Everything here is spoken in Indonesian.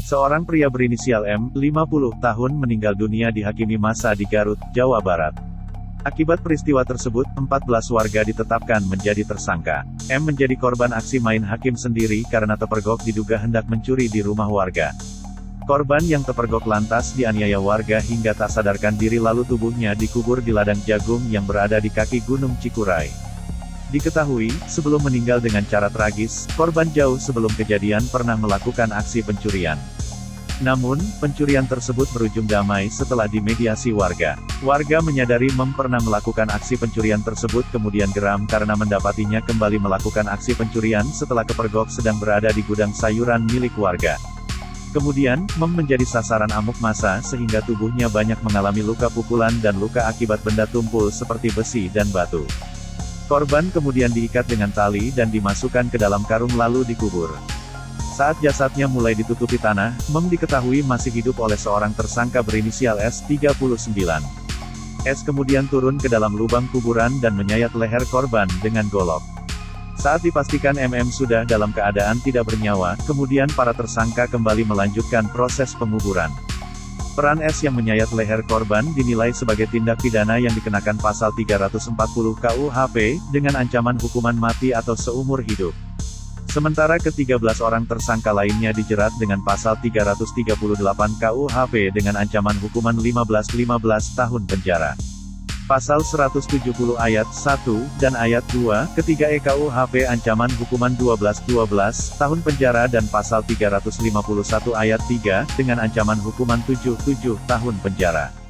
Seorang pria berinisial M, 50 tahun meninggal dunia dihakimi massa di Garut, Jawa Barat. Akibat peristiwa tersebut, 14 warga ditetapkan menjadi tersangka. M menjadi korban aksi main hakim sendiri karena terpergok diduga hendak mencuri di rumah warga. Korban yang terpergok lantas dianiaya warga hingga tak sadarkan diri lalu tubuhnya dikubur di ladang jagung yang berada di kaki Gunung Cikuray. Diketahui, sebelum meninggal dengan cara tragis, korban jauh sebelum kejadian pernah melakukan aksi pencurian. Namun, pencurian tersebut berujung damai setelah dimediasi warga. Warga menyadari Mem pernah melakukan aksi pencurian tersebut kemudian geram karena mendapatinya kembali melakukan aksi pencurian setelah kepergok sedang berada di gudang sayuran milik warga. Kemudian, Mem menjadi sasaran amuk massa sehingga tubuhnya banyak mengalami luka pukulan dan luka akibat benda tumpul seperti besi dan batu. Korban kemudian diikat dengan tali dan dimasukkan ke dalam karung lalu dikubur. Saat jasadnya mulai ditutupi tanah, Mem diketahui masih hidup oleh seorang tersangka berinisial S, 39. S kemudian turun ke dalam lubang kuburan dan menyayat leher korban dengan golok. Saat dipastikan MM sudah dalam keadaan tidak bernyawa, kemudian para tersangka kembali melanjutkan proses penguburan. Peran S yang menyayat leher korban dinilai sebagai tindak pidana yang dikenakan pasal 340 KUHP, dengan ancaman hukuman mati atau seumur hidup. Sementara ke-13 orang tersangka lainnya dijerat dengan pasal 338 KUHP dengan ancaman hukuman 15 tahun penjara. Pasal 170 ayat 1 dan ayat 2, ketiga KUHP ancaman hukuman 12 tahun penjara dan pasal 351 ayat 3, dengan ancaman hukuman 7 tahun penjara.